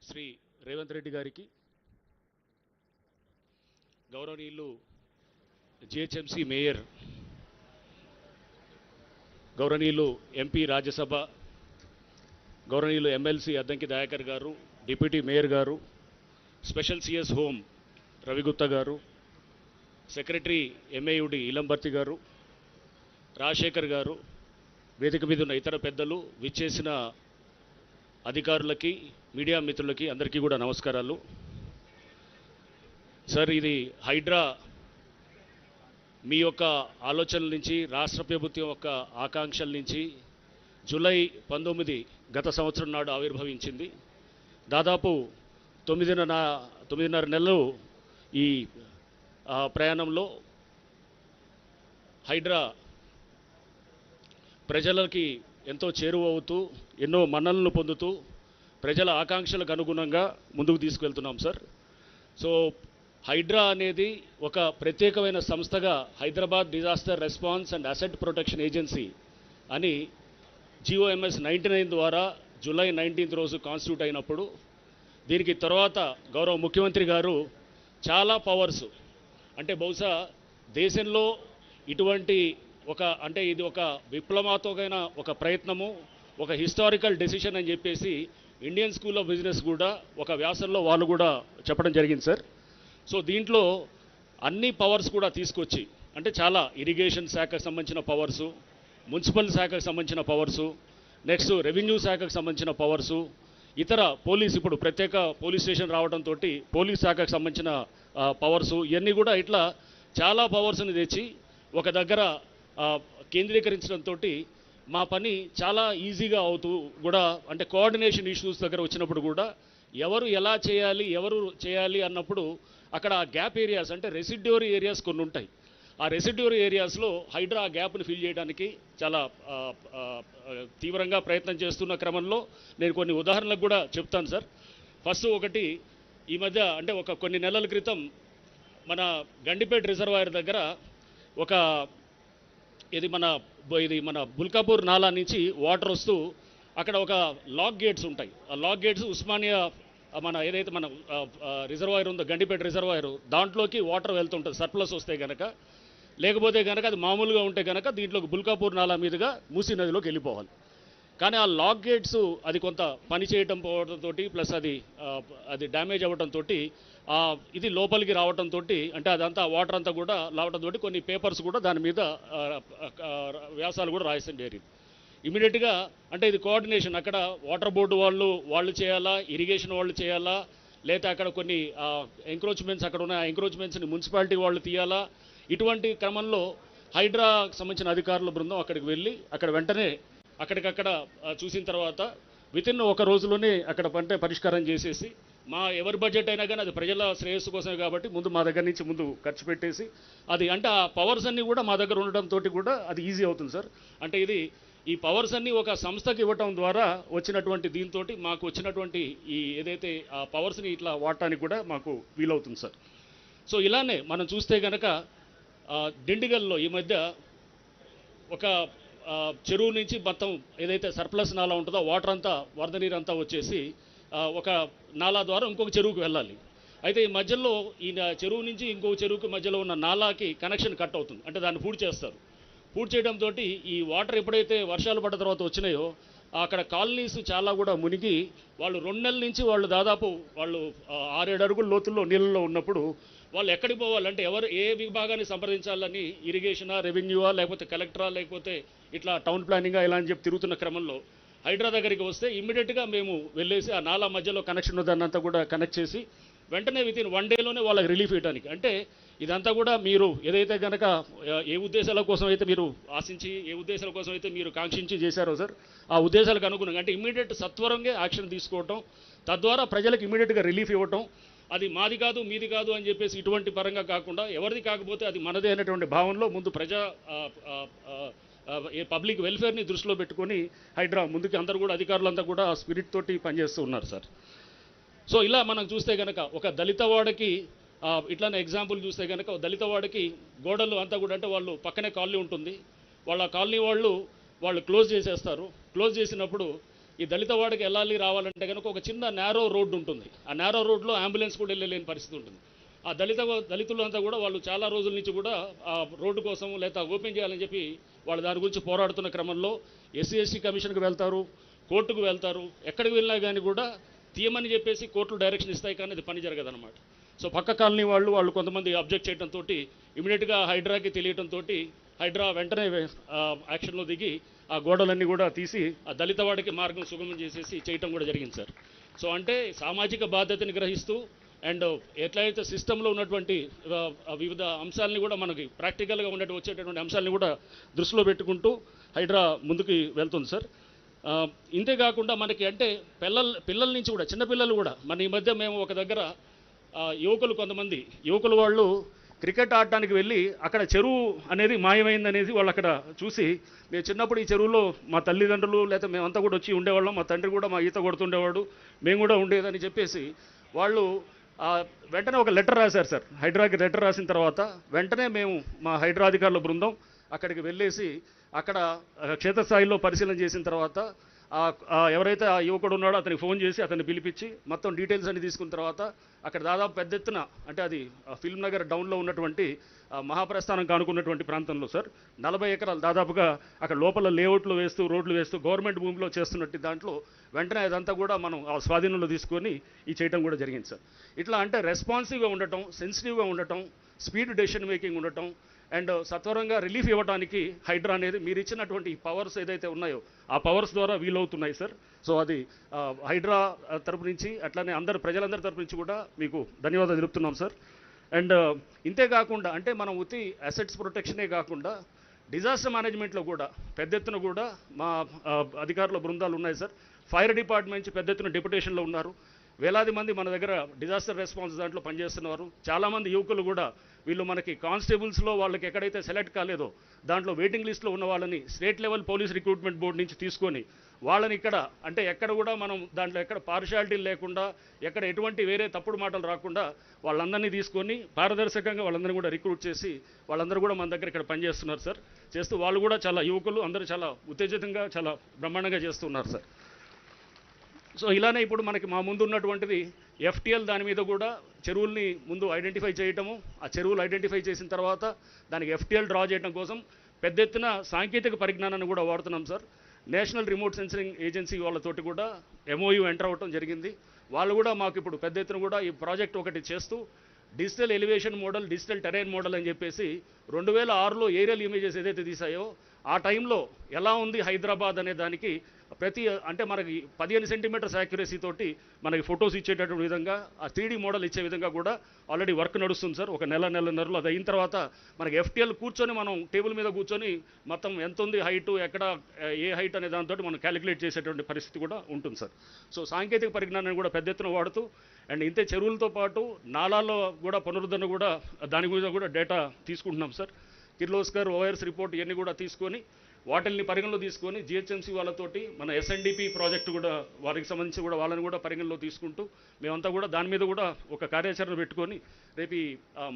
శ్రీ రేవంత్ రెడ్డి గారికి, గౌరవనీయులు GHMC mayor, గౌరవనీయులు ఎంపీ రాజ్యసభ, గౌరవనీయులు ఎమ్మెల్సీ అద్దంకి దయాకర్ గారు, డిప్యూటీ మేయర్ గారు, స్పెషల్ సిఎస్ హోమ్ రవిగుప్తా గారు, సెక్రటరీ ఎంఏయుడి ఇలంబర్తి గారు, రాజశేఖర్ గారు, వేదిక మీద ఉన్న ఇతర పెద్దలు, విచ్చేసిన అధికారులకి, మీడియా మిత్రులకి అందరికీ కూడా నమస్కారాలు. సార్, ఇది హైడ్రా మీ యొక్క ఆలోచనల నుంచి, రాష్ట్ర ప్రభుత్వం యొక్క ఆకాంక్షల నుంచి జూలై 19 గత సంవత్సరం నాడు ఆవిర్భవించింది. దాదాపు 9.5 నెలలు ఈ ప్రయాణంలో హైడ్రా ప్రజలకి ఎంతో చేరువవుతూ, ఎన్నో మన్ననలు పొందుతూ, ప్రజల ఆకాంక్షలకు అనుగుణంగా ముందుకు తీసుకెళ్తున్నాం సార్. సో హైడ్రా అనేది ఒక ప్రత్యేకమైన సంస్థగా Hyderabad disaster response and asset protection agency అని GOMS 99 ద్వారా జూలై 19 రోజు కాన్స్టిట్యూట్ అయినప్పుడు, దీనికి తర్వాత గౌరవ ముఖ్యమంత్రి గారు చాలా పవర్స్, అంటే బహుశా దేశంలో ఇటువంటి ఇది ఒక విప్లవాత్మకమైన ఒక ప్రయత్నము, ఒక హిస్టారికల్ డెసిషన్ అని చెప్పేసి ఇండియన్ స్కూల్ ఆఫ్ బిజినెస్ కూడా ఒక వ్యాసంలో వాళ్ళు కూడా చెప్పడం జరిగింది సార్. సో దీంట్లో అన్ని పవర్స్ కూడా తీసుకొచ్చి, అంటే చాలా ఇరిగేషన్ శాఖకు సంబంధించిన పవర్సు, మున్సిపల్ శాఖకు సంబంధించిన పవర్సు, నెక్స్ట్ రెవెన్యూ శాఖకు సంబంధించిన పవర్సు, ఇతర పోలీస్, ఇప్పుడు ప్రత్యేక పోలీస్ స్టేషన్ రావడంతో పోలీస్ శాఖకు సంబంధించిన పవర్సు, ఇవన్నీ కూడా ఇట్లా చాలా పవర్స్ని తెచ్చి ఒక దగ్గర కేంద్రీకరించడంతో మా పని చాలా ఈజీగా అవుతూ కూడా, అంటే కోఆర్డినేషన్ ఇష్యూస్ దగ్గర వచ్చినప్పుడు కూడా ఎవరు ఎలా చేయాలి, ఎవరు చేయాలి అన్నప్పుడు అక్కడ గ్యాప్ ఏరియాస్, అంటే రెసిడ్యూరీ ఏరియాస్ కొన్ని ఉంటాయి. ఆ రెసిడ్యూరీ ఏరియాస్లో హైడ్రా గ్యాప్ని ఫిల్ చేయడానికి చాలా తీవ్రంగా ప్రయత్నం చేస్తున్న క్రమంలో నేను కొన్ని ఉదాహరణలకు కూడా చెప్తాను సార్. ఫస్ట్ ఒకటి, ఈ మధ్య అంటే కొన్ని నెలల క్రితం మన గండిపేట రిజర్వాయర్ దగ్గర ఇది మన బుల్కాపూర్ నాలా నుంచి వాటర్ వస్తూ అక్కడ ఒక లాక్ గేట్స్ ఉంటాయి. ఆ లాక్ గేట్స్ ఉస్మానియా ఏదైతే మన రిజర్వాయర్ ఉందో, గండిపేట రిజర్వాయర్, దాంట్లోకి వాటర్ వెళ్తుంటుంది సర్ప్లస్ వస్తే కనుక. లేకపోతే కనుక అది మామూలుగా ఉంటే కనుక దీంట్లోకి బుల్కాపూర్ నాలా మీదుగా మూసీ నదిలోకి వెళ్ళిపోవాలి. కానీ ఆ లాక్ గేట్స్ అది కొంత పని చేయటం పోవడంతో, ప్లస్ అది డ్యామేజ్ అవ్వడంతో ఇది లోపలికి రావడంతో, అంటే అదంతా వాటర్ అంతా కూడా రావడంతో కొన్ని పేపర్స్ కూడా దాని మీద వ్యాసాలు కూడా రాయడం జరిగింది. ఇమీడియట్గా అంటే ఇది కోఆర్డినేషన్, అక్కడ వాటర్ బోర్డు వాళ్ళు చేయాలా, ఇరిగేషన్ వాళ్ళు చేయాలా, లేదా అక్కడ కొన్ని ఎంక్రోచ్మెంట్స్ అక్కడ ఉన్న ఎంక్రోచ్మెంట్స్ని మున్సిపాలిటీ వాళ్ళు తీయాలా. ఇటువంటి క్రమంలో హైడ్రాకు సంబంధించిన అధికారుల బృందం అక్కడికి వెళ్ళి అక్కడ వెంటనే అక్కడికక్కడ చూసిన తర్వాత వితిన్ ఒక రోజులోనే అక్కడ పరిష్కారం చేసేసి, ఎవరి బడ్జెట్ అయినా కానీ అది ప్రజల శ్రేయస్సు కోసమే కాబట్టి ముందు మా దగ్గర నుంచి ముందు ఖర్చు పెట్టేసి, అది అంటే ఆ పవర్స్ అన్నీ కూడా మా దగ్గర ఉండడంతో కూడా అది ఈజీ అవుతుంది సార్. అంటే ఈ పవర్స్ అన్నీ ఒక సంస్థకి ఇవ్వటం ద్వారా వచ్చినటువంటి దీంతో మాకు వచ్చినటువంటి ఈ ఏదైతే ఆ పవర్స్ని ఇట్లా వాడటానికి కూడా మాకు వీలవుతుంది సార్. సో ఇలానే మనం చూస్తే కనుక డిండిగల్లో ఈ మధ్య ఒక చెరువు నుంచి మొత్తం ఏదైతే సర్ప్లస్ నాలా ఉంటుందో వాటర్ అంతా, వరద నీరు అంతా వచ్చేసి ఒక నాలా ద్వారా ఇంకొక చెరువుకు వెళ్ళాలి. అయితే ఈ మధ్యలో ఈ చెరువు నుంచి ఇంకొక చెరువుకి మధ్యలో ఉన్న నాలాకి కనెక్షన్ కట్ అవుతుంది, అంటే దాన్ని పూర్తి చేస్తారు. పూర్తి చేయడంతో ఈ వాటర్ ఎప్పుడైతే వర్షాలు పడ్డ తర్వాత వచ్చినాయో అక్కడ కాలనీస్ చాలా కూడా మునిగి, వాళ్ళు 2 నెలల నుంచి దాదాపు 6-7 అడుగుల లోతుల్లో నీళ్ళలో ఉన్నప్పుడు వాళ్ళు ఎక్కడికి పోవాలంటే ఏ విభాగాన్ని సంప్రదించాలని, ఇరిగేషనా, రెవెన్యూవా, లేకపోతే కలెక్టరా, లేకపోతే ఇట్లా టౌన్ ప్లానింగా ఇలా అని చెప్పి తిరుగుతున్న క్రమంలో హైడ్రా దగ్గరికి వస్తే ఇమ్మీడియట్గా మేము వెళ్ళేసి ఆ నాలా మధ్యలో కనెక్షన్ దాన్నంతా కూడా కనెక్ట్ చేసి వెంటనే వితిన్ 1 డేలోనే వాళ్ళకి రిలీఫ్ ఇవ్వడానికి, అంటే ఇదంతా కూడా మీరు ఏదైతే కనుక ఏ ఉద్దేశాల కోసం అయితే మీరు ఆశించి, ఏ ఉద్దేశాల కోసం అయితే మీరు కాంక్షించి చేశారో సార్, ఆ ఉద్దేశాలకు అనుగుణంగా అంటే ఇమ్మీడియట్ సత్వరంగా యాక్షన్ తీసుకోవటం, తద్వారా ప్రజలకు ఇమ్మీడియట్గా రిలీఫ్ ఇవ్వటం, అది మాది కాదు మీది కాదు అని చెప్పేసి ఇటువంటి పరంగా కాకుండా ఎవరిది కాకపోతే అది మనదే అనేటువంటి భావనలో ముందు పబ్లిక్ వెల్ఫేర్ని దృష్టిలో పెట్టుకొని హైడ్రా ముందుకి అందరూ కూడా అధికారులంతా కూడా స్పిరిట్ తోటి పనిచేస్తూ ఉన్నారు సార్. సో ఇలా మనం చూస్తే కనుక ఒక దళితవాడకి ఇట్లానే ఎగ్జాంపుల్ చూస్తే కనుక దళితవాడకి గోడలు అంతా కూడా, అంటే వాళ్ళు పక్కనే కాలనీ ఉంటుంది, వాళ్ళ కాలనీ వాళ్ళు క్లోజ్ చేసేస్తారు. క్లోజ్ చేసినప్పుడు ఈ దళిత వాడికి వెళ్ళాలి రావాలంటే కనుక ఒక చిన్న నేరో రోడ్డు ఉంటుంది. ఆ నేరో రోడ్లో అంబులెన్స్ కూడా వెళ్ళలేని పరిస్థితి ఉంటుంది. ఆ దళితులంతా కూడా వాళ్ళు చాలా రోజుల నుంచి కూడా ఆ రోడ్డు కోసం లేదా ఓపెన్ చేయాలని చెప్పి వాళ్ళు దాని గురించి పోరాడుతున్న క్రమంలో ఎస్సీ కమిషన్కి వెళ్తారు, కోర్టుకు వెళ్తారు. ఎక్కడికి వెళ్ళినా కానీ కూడా తీయమని చెప్పేసి కోర్టులు డైరెక్షన్ ఇస్తాయి, కానీ అది పని జరగదన్నమాట. సో పక్క కాలనీ వాళ్ళు కొంతమంది అబ్జెక్ట్ చేయడంతో ఇమీడియట్గా హైడ్రాకి తెలియడంతో హైడ్రా వెంటనే యాక్షన్లో దిగి ఆ గోడలన్నీ కూడా తీసి ఆ దళిత వాడికి మార్గం సుగమం చేసేసి చేయటం కూడా జరిగింది సార్. సో అంటే సామాజిక బాధ్యతని గ్రహిస్తూ అండ్ ఎట్లయితే సిస్టంలో ఉన్నటువంటి వివిధ అంశాలని కూడా మనకి ప్రాక్టికల్గా వచ్చేటటువంటి అంశాలని కూడా దృష్టిలో పెట్టుకుంటూ హైడ్రా ముందుకు వెళ్తుంది సార్. ఇంతేకాకుండా మనకి అంటే పిల్లల నుంచి కూడా చిన్నపిల్లలు కూడా మన ఈ మధ్య మేము ఒక దగ్గర కొంతమంది యువకులు వాళ్ళు క్రికెట్ ఆడటానికి వెళ్ళి అక్కడ చెరువు అనేది మాయమైందనేది వాళ్ళు అక్కడ చూసి, మేము చిన్నప్పుడు ఈ చెరువులో మా తల్లిదండ్రులు లేదా మేమంతా కూడా వచ్చి ఉండేవాళ్ళం, మా తండ్రి కూడా మా ఈత కొడుతుండేవాడు, మేము కూడా ఉండేదని చెప్పేసి వాళ్ళు వెంటనే ఒక లెటర్ రాశారు సార్. హైడ్రాకి లెటర్ రాసిన తర్వాత వెంటనే మేము మా హైడ్రా అధికారుల బృందం అక్కడికి వెళ్ళేసి అక్కడ క్షేత్రస్థాయిలో పరిశీలన చేసిన తర్వాత ఎవరైతే ఆ యువకుడు ఉన్నాడో అతనికి ఫోన్ చేసి అతన్ని పిలిపించి మొత్తం డీటెయిల్స్ అన్ని తీసుకున్న తర్వాత అక్కడ దాదాపు పెద్ద ఎత్తున అంటే అది ఫిల్మ్ నగర్ డౌన్లో ఉన్నటువంటి మహాప్రస్థానం కానుకున్నటువంటి ప్రాంతంలో సార్ 40 ఎకరాలు దాదాపుగా అక్కడ లోపల లేఅవుట్లు వేస్తూ రోడ్లు వేస్తూ గవర్నమెంట్ భూమిలో చేస్తున్నట్టు దాంట్లో వెంటనే అదంతా కూడా మనం ఆ స్వాధీనంలో తీసుకొని ఈ చేయడం కూడా జరిగింది సార్. ఇట్లా అంటే రెస్పాన్సివ్గా ఉండటం, సెన్సిటివ్గా ఉండటం, స్పీడ్ డెసిషన్ మేకింగ్ ఉండటం అండ్ సత్వరంగా రిలీఫ్ ఇవ్వడానికి హైడ్రా అనేది మీరు ఇచ్చినటువంటి పవర్స్ ఏదైతే ఉన్నాయో ఆ పవర్స్ ద్వారా వీలవుతున్నాయి సార్. సో అది హైడ్రా తరపు నుంచి అట్లానే ప్రజలందరి తరపు నుంచి కూడా మీకు ధన్యవాదాలు తెలుపుతున్నాం సార్. అండ్ ఇంతేకాకుండా అంటే మనం ఉత్తి అసెట్స్ ప్రొటెక్షనే కాకుండా డిజాస్టర్ మేనేజ్మెంట్లో కూడా పెద్ద ఎత్తున కూడా మా అధికారుల బృందాలు ఉన్నాయి సార్. ఫైర్ డిపార్ట్మెంట్ నుంచి పెద్ద ఎత్తున డెప్యుటేషన్లో ఉన్నారు. వేలాది మంది మన దగ్గర డిజాస్టర్ రెస్పాన్స్ దాంట్లో పనిచేస్తున్నారు. చాలామంది యువకులు కూడా వీళ్ళు మనకి కానిస్టేబుల్స్లో వాళ్ళకి ఎక్కడైతే సెలెక్ట్ కాలేదో దాంట్లో వెయిటింగ్ లిస్ట్లో ఉన్న వాళ్ళని state level police recruitment board నుంచి తీసుకొని వాళ్ళని ఇక్కడ అంటే ఎక్కడ కూడా మనం దాంట్లో ఎక్కడ పార్షియాలిటీ లేకుండా ఎక్కడ ఎటువంటి వేరే తప్పుడు మాటలు రాకుండా వాళ్ళందరినీ తీసుకొని పారదర్శకంగా వాళ్ళందరినీ కూడా రిక్రూట్ చేసి వాళ్ళందరూ కూడా మన దగ్గర ఇక్కడ పనిచేస్తున్నారు సార్. చేస్తూ వాళ్ళు కూడా చాలా యువకులు అందరూ చాలా ఉత్తేజితంగా చాలా బ్రహ్మాండంగా చేస్తున్నారు సార్. సో ఇలానే ఇప్పుడు మనకి మా ముందు ఉన్నటువంటిది ఎఫ్టీఎల్ దాని మీద కూడా చెరువుల్ని ముందు ఐడెంటిఫై చేయటము, ఆ చెరువులు ఐడెంటిఫై చేసిన తర్వాత దానికి ఎఫ్టీఎల్ డ్రా చేయడం కోసం పెద్ద ఎత్తున సాంకేతిక పరిజ్ఞానాన్ని కూడా వాడుతున్నాం సార్. నేషనల్ రిమోట్ సెన్సరింగ్ ఏజెన్సీ వాళ్ళతోటి కూడా ఎంఓయూ ఎంటర్ అవ్వటం జరిగింది. వాళ్ళు కూడా మాకు ఇప్పుడు పెద్ద ఎత్తున కూడా ఈ ప్రాజెక్ట్ ఒకటి చేస్తూ digital elevation model, digital terrain model అని చెప్పేసి 2006లో ఏరియల్ ఇమేజెస్ ఏదైతే తీసాయో ఆ టైంలో ఎలా ఉంది హైదరాబాద్ అనే దానికి అంటే మనకి 15 సెంటీమీటర్స్ యాక్యురసీ తోటి మనకి ఫొటోస్ ఇచ్చేటటువంటి విధంగా ఆ 3D మోడల్ ఇచ్చే విధంగా కూడా ఆల్రెడీ వర్క్ నడుస్తుంది సార్. ఒక నెలన్నరలో అది అయిన తర్వాత మనకి ఎఫ్టీఎల్ కూర్చొని మనం టేబుల్ మీద కూర్చొని మొత్తం ఎంత ఉంది హైటు, ఎక్కడ ఏ హైట్ అనే దాంతో మనం క్యాలిక్యులేట్ చేసేటువంటి పరిస్థితి కూడా ఉంటుంది సార్. సో సాంకేతిక పరిజ్ఞానాన్ని కూడా పెద్ద ఎత్తున వాడుతూ అండ్ ఇంతే చెరువులతో పాటు నాలాల్లో కూడా పునరుద్ధరణ కూడా దాని గురించి కూడా డేటా తీసుకుంటున్నాం సార్. కిర్లోస్కర్ ఓఆర్ఎస్ రిపోర్ట్ ఇవన్నీ కూడా తీసుకొని వాటిల్ని పరిగణలో తీసుకొని జిహెచ్ఎంసీ వాళ్ళతోటి మన ఎస్ఎన్డిపి ప్రాజెక్టు కూడా వారికి సంబంధించి కూడా వాళ్ళని కూడా పరిగణలో తీసుకుంటూ మేమంతా కూడా దాని మీద కూడా ఒక కార్యాచరణ పెట్టుకొని రేపు ఈ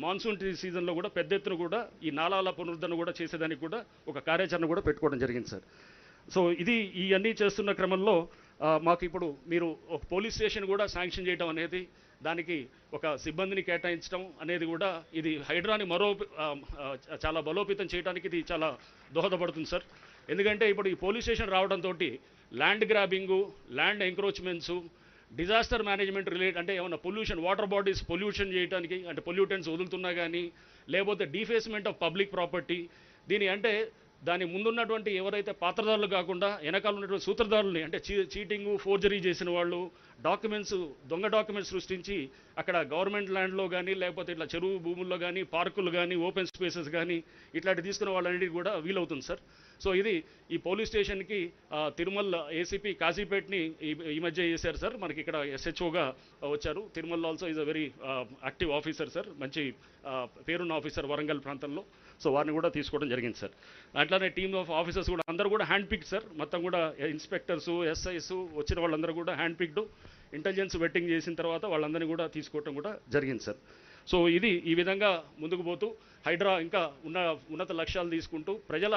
మాన్సూన్ సీజన్లో కూడా పెద్ద ఎత్తున కూడా ఈ నాలాల పునరుద్ధరణ కూడా చేసేదానికి కూడా ఒక కార్యాచరణ కూడా పెట్టుకోవడం జరిగింది సార్. సో ఇవన్నీ చేస్తున్న క్రమంలో మాకు ఇప్పుడు మీరు ఒక పోలీస్ స్టేషన్ కూడా శాంక్షన్ చేయడం అనేది, దానికి ఒక సిబ్బందిని కేటాయించడం అనేది కూడా ఇది హైడ్రాని చాలా బలోపేతం చేయడానికి ఇది చాలా దోహదపడుతుంది సార్. ఎందుకంటే ఇప్పుడు ఈ పోలీస్ స్టేషన్ రావడంతో ల్యాండ్ గ్రాబింగు, ల్యాండ్ ఎంక్రోచ్మెంట్సు, డిజాస్టర్ మేనేజ్మెంట్ అంటే ఏమన్నా పొల్యూషన్, వాటర్ బాడీస్ పొల్యూషన్ చేయడానికి అంటే పొల్యూటెంట్స్ వదులుతున్నా కానీ లేకపోతే డీఫేస్మెంట్ ఆఫ్ పబ్లిక్ ప్రాపర్టీ, దీని అంటే దాని ముందున్నటువంటి ఎవరైతే పాత్రదారులు కాకుండా వెనకాల ఉన్నటువంటి సూత్రధారుల్ని అంటే చీటింగు, ఫోర్జరీ చేసిన వాళ్ళు, దొంగ డాక్యుమెంట్స్ సృష్టించి అక్కడ గవర్నమెంట్ ల్యాండ్లో కానీ లేకపోతే ఇట్లా చెరువు భూముల్లో కానీ పార్కులు కానీ ఓపెన్ స్పేసెస్ కానీ ఇట్లాంటి తీసుకున్న వాళ్ళన్నిటికీ కూడా వీలవుతుంది సార్. సో ఇది ఈ పోలీస్ స్టేషన్కి తిరుమల ఏసీపీ కాజీపేట్ని ఈ మధ్య చేశారు సార్. మనకి ఇక్కడ ఎస్హెచ్ఓగా వచ్చారు. Tirumala also is a very active officer sir, మంచి పేరున్న ఆఫీసర్ వరంగల్ ప్రాంతంలో. సో వారిని కూడా తీసుకోవడం జరిగింది సార్. అట్లానే టీమ్ ఆఫ్ ఆఫీసర్స్ కూడా అందరూ కూడా హ్యాండ్ పిక్డ్ సార్. మొత్తం కూడా ఇన్స్పెక్టర్సు, ఎస్ఐస్ వచ్చిన వాళ్ళందరూ కూడా హ్యాండ్ పిక్డ్, ఇంటెలిజెన్స్ వెట్టింగ్ చేసిన తర్వాత వాళ్ళందరినీ కూడా తీసుకోవడం కూడా జరిగింది సార్. సో ఈ విధంగా ముందుకు పోతూ హైడ్రా ఇంకా ఉన్నత లక్ష్యాలు తీసుకుంటూ ప్రజల